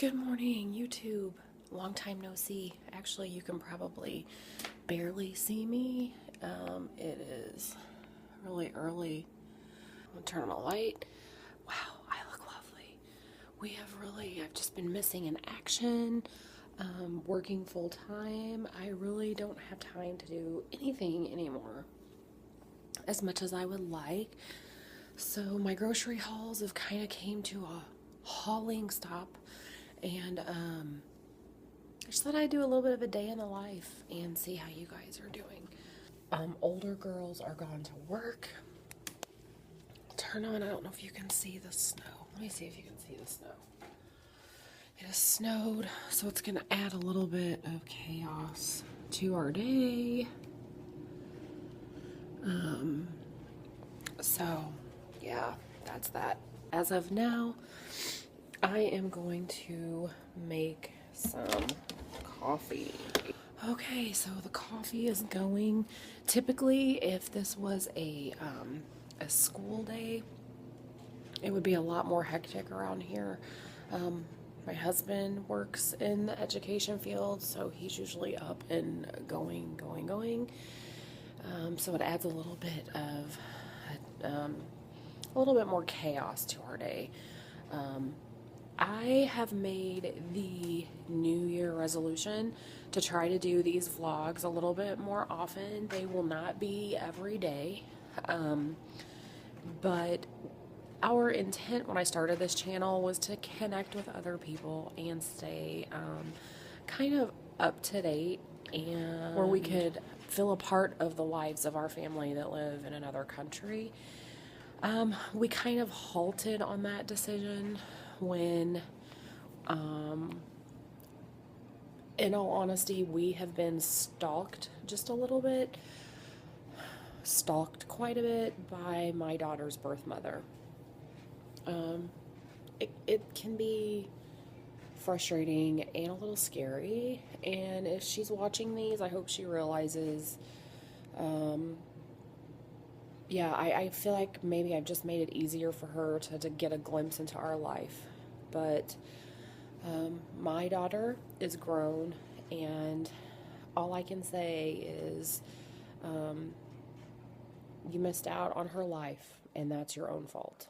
Good morning, YouTube. Long time no see. Actually, you can probably barely see me. It is really early. I'm gonna turn on a light. Wow, I look lovely. I've just been missing in action, working full time. I really don't have time to do anything anymore as much as I would like. So my grocery hauls have kind of came to a hauling stop, and I just thought I'd do a little bit of a day in the life and see how you guys are doing. Older girls are gone to work. Turn on, I don't know if you can see the snow. Let me see if you can see the snow. It has snowed, so it's going to add a little bit of chaos to our day. So, yeah, that's that. As of now, I am going to make some coffee. Okay, so the coffee is going. Typically, if this was a school day, it would be a lot more hectic around here. My husband works in the education field, so he's usually up and going. So it adds a little bit more chaos to our day. I have made the New Year resolution to try to do these vlogs a little bit more often. They will not be every day, but our intent when I started this channel was to connect with other people and stay kind of up to date, and where we could feel a part of the lives of our family that live in another country. We kind of halted on that decision when, in all honesty, we have been stalked just a little bit, stalked quite a bit by my daughter's birth mother. It can be frustrating and a little scary, and if she's watching these, I hope she realizes, I feel like maybe I've just made it easier for her to get a glimpse into our life. But my daughter is grown, and all I can say is you missed out on her life, and that's your own fault.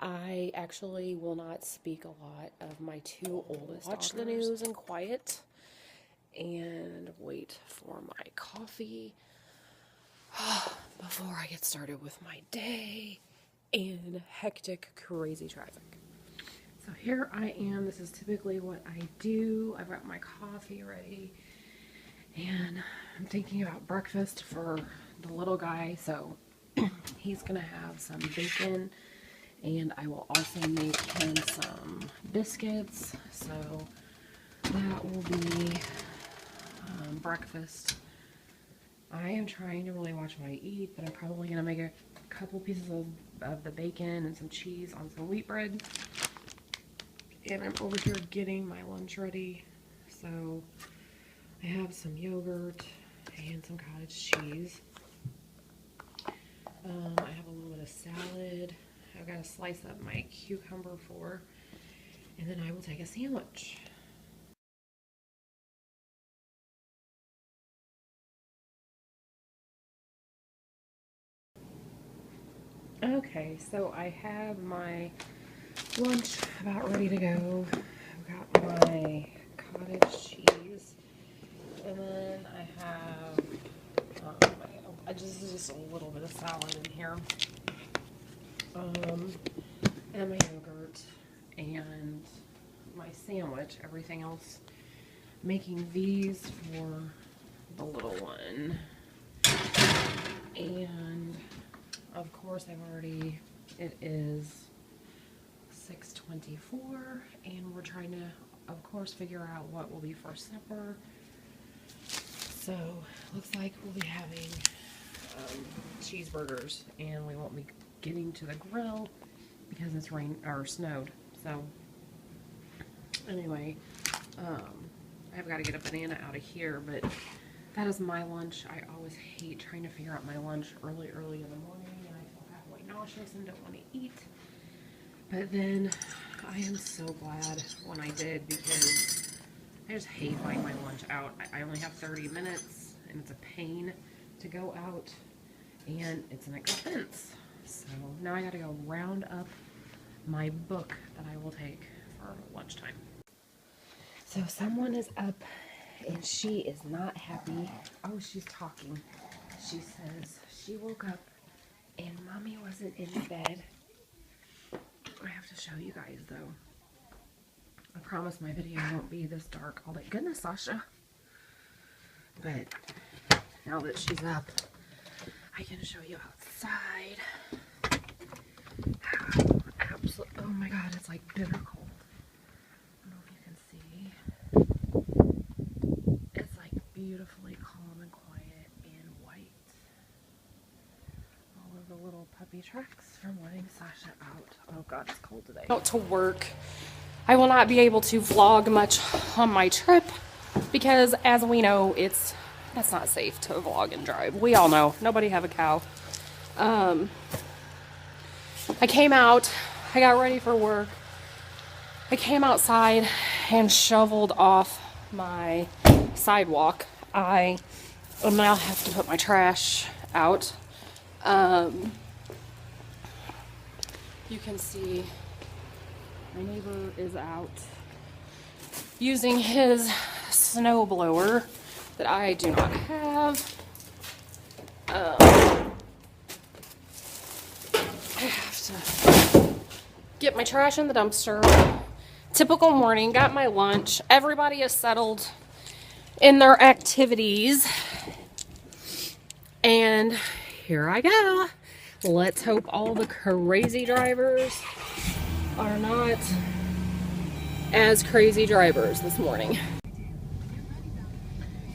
I actually will not speak a lot of my two oldest. Watch the news in quiet and wait for my coffee before I get started with my day in hectic, crazy traffic. So here I am. This is typically what I do. I've got my coffee ready, and I'm thinking about breakfast for the little guy. So he's gonna have some bacon, and I will also make him some biscuits. So that will be breakfast. I am trying to really watch what I eat, but I'm probably going to make a couple pieces of the bacon and some cheese on some wheat bread. And I'm over here getting my lunch ready. So I have some yogurt and some cottage cheese. I have a little bit of salad. I've got to slice up my cucumber for, and then I will take a sandwich. Okay, so I have my lunch about ready to go. I've got my cottage cheese, and then I have just a little bit of salad in here, and my yogurt and my sandwich. Everything else, making these for the little one, and of course it is 6:24, and we're trying to, of course, figure out what will be for supper. So looks like we'll be having cheeseburgers, and we won't be getting to the grill because it's rained or snowed. So anyway, I've got to get a banana out of here, but that is my lunch. I always hate trying to figure out my lunch early in the morning, and I feel halfway nauseous and don't want to eat. But then I am so glad when I did, because I just hate buying my lunch out. I only have 30 minutes, and it's a pain to go out, and it's an expense. So now I gotta go round up my book that I will take for lunchtime. So someone is up, and she is not happy. Oh, she's talking. She says she woke up and mommy wasn't in bed. I have to show you guys though. I promise my video won't be this dark. Oh my goodness, Sasha. But now that she's up, I can show you outside. Absolutely. Oh my god, it's like bitter cold. I don't know if you can see. It's like beautifully calm and quiet and white. All of the little puppy tracks from letting Sasha out. Oh god, it's cold today. Out to work. I will not be able to vlog much on my trip because, as we know, that's not safe to vlog and drive. We all know. Nobody have a cow. I came out. I got ready for work. I came outside and shoveled off my sidewalk. I now have to put my trash out. You can see my neighbor is out using his snow blower that I do not have. I have to get my trash in the dumpster. Typical morning, got my lunch. Everybody is settled in their activities. And here I go. Let's hope all the crazy drivers are not as crazy drivers this morning.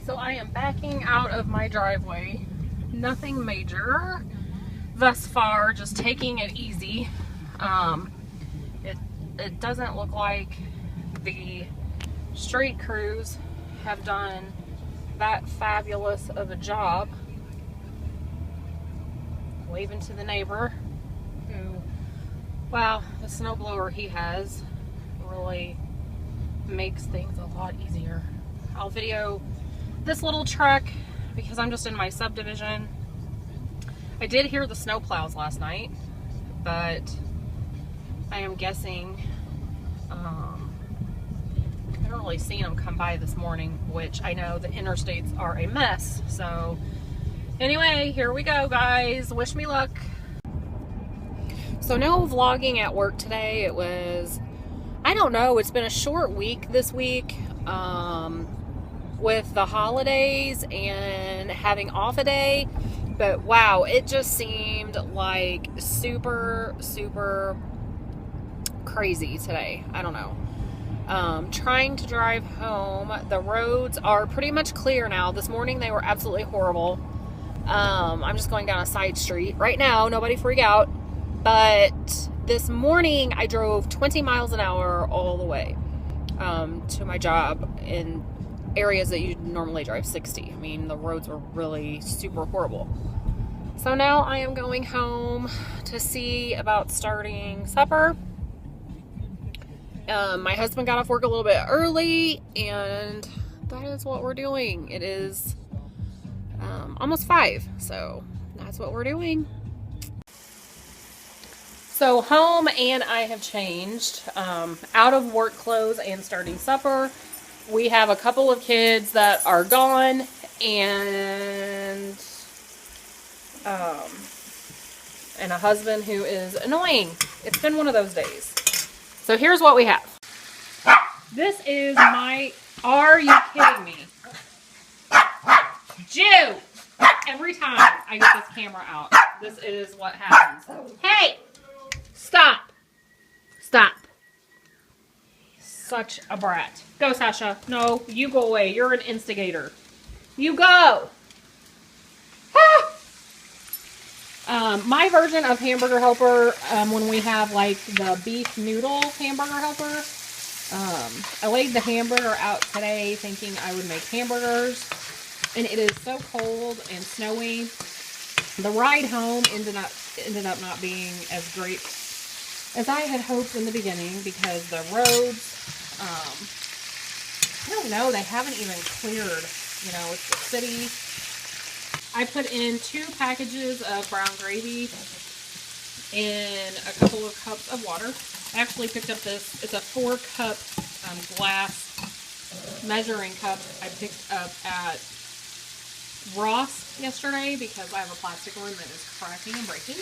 So I am backing out of my driveway. Nothing major thus far, just taking it easy. It doesn't look like the street crews have done that fabulous of a job. Waving to the neighbor who, wow, the snowblower he has really makes things a lot easier. I'll video this little truck because I'm just in my subdivision. I did hear the snow plows last night, but I am guessing I haven't really seen them come by this morning, which I know the interstates are a mess. So anyway, here we go, guys. Wish me luck. So no vlogging at work today. It was, I don't know, it's been a short week this week with the holidays and having off a day. But wow, it just seemed like super crazy today. I don't know. Trying to drive home. The roads are pretty much clear now. This morning they were absolutely horrible. I'm just going down a side street right now. Nobody freak out. But this morning I drove 20 miles an hour all the way to my job in areas that you normally drive 60. I mean, the roads were really super horrible. So now I am going home to see about starting supper. My husband got off work a little bit early, and that is what we're doing. It is almost 5, so that's what we're doing. So home, and I have changed out of work clothes and starting supper. We have a couple of kids that are gone, and a husband who is annoying. It's been one of those days. So here's what we have. This is my, are you kidding me? Jew! Every time I get this camera out, this is what happens. Hey! Stop! Stop. Such a brat. Go, Sasha. No, you go away. You're an instigator. You go! My version of hamburger helper, when we have like the beef noodle hamburger helper, I laid the hamburger out today thinking I would make hamburgers, and it is so cold and snowy. The ride home ended up not being as great as I had hoped in the beginning, because the roads, I don't know, they haven't even cleared, you know, it's the city. I put in 2 packages of brown gravy and a couple of cups of water. I actually picked up this, it's a 4-cup glass measuring cup I picked up at Ross yesterday because I have a plastic one that is cracking and breaking.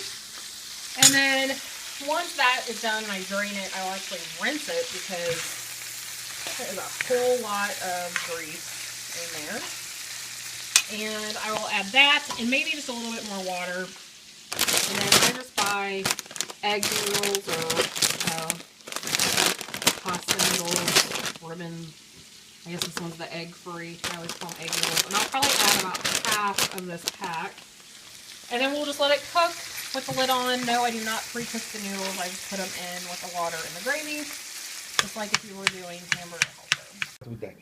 And then once that is done and I drain it, I'll actually rinse it because there is a whole lot of grease in there. And I will add that and maybe just a little bit more water. And then I just buy egg noodles or pasta noodles, ribbon. I guess this one's the egg-free. I always call them egg noodles. And I'll probably add about half of this pack. And then we'll just let it cook with the lid on. No, I do not pre-cook the noodles. I just put them in with the water and the gravy. Just like if you were doing hamburger helper.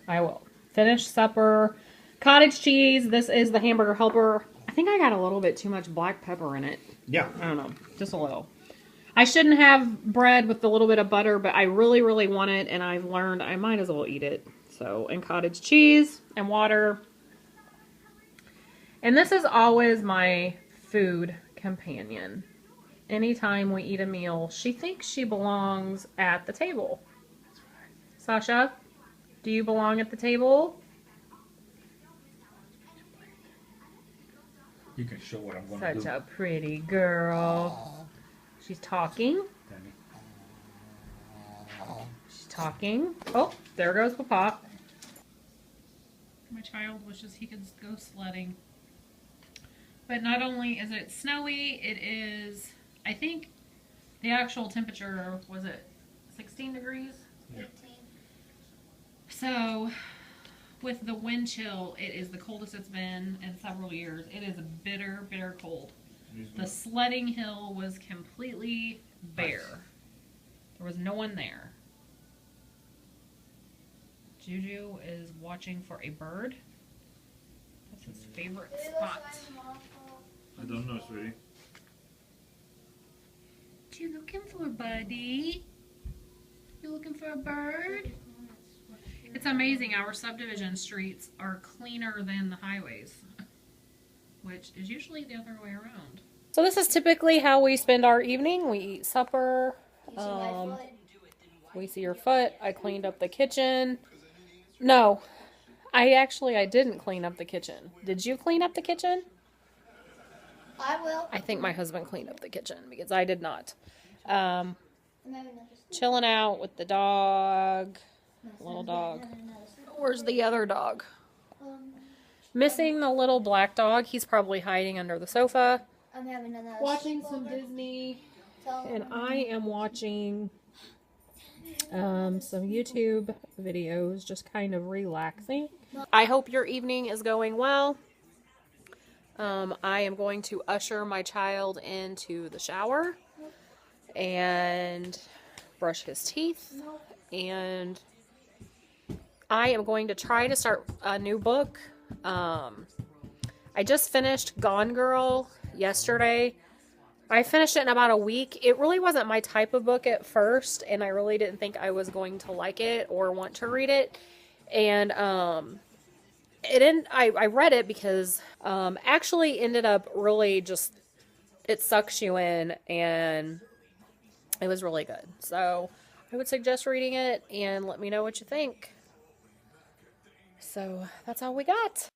I will. Finish supper. Cottage cheese. This is the hamburger helper. I think I got a little bit too much black pepper in it. Yeah. I don't know. Just a little. I shouldn't have bread with a little bit of butter, but I really, really want it, and I've learned I might as well eat it. So, and cottage cheese and water. And this is always my food companion. Anytime we eat a meal, she thinks she belongs at the table. Sasha, do you belong at the table? You can show what I'm going to do. Such a pretty girl. She's talking. She's talking. Oh, there goes Papa. My child wishes he could go sledding. But not only is it snowy, it is, I think the actual temperature, was it 16 degrees? Yeah. So, with the wind chill, it is the coldest it's been in several years. It is bitter, bitter cold. The sledding hill was completely bare. There was no one there. Juju is watching for a bird. That's his favorite spot. I don't know, sweetie. What you looking for, buddy? You looking for a bird? It's amazing. Our subdivision streets are cleaner than the highways, which is usually the other way around. So this is typically how we spend our evening. We eat supper. We see your foot. I cleaned up the kitchen. No, I didn't clean up the kitchen. Did you clean up the kitchen? I will. I think my husband cleaned up the kitchen because I did not. Chilling out with the dog. Little dog. Where's the other dog? Missing the little black dog. He's probably hiding under the sofa. I'm having another Watching some Disney. And I am watching some YouTube videos, just kind of relaxing. I hope your evening is going well. I am going to usher my child into the shower and brush his teeth, and I am going to try to start a new book. I just finished Gone Girl yesterday. I finished it in about a week. It really wasn't my type of book at first, and I really didn't think I was going to like it or want to read it. And I read it because actually ended up really just, it sucks you in, and it was really good. So I would suggest reading it and let me know what you think. So that's all we got.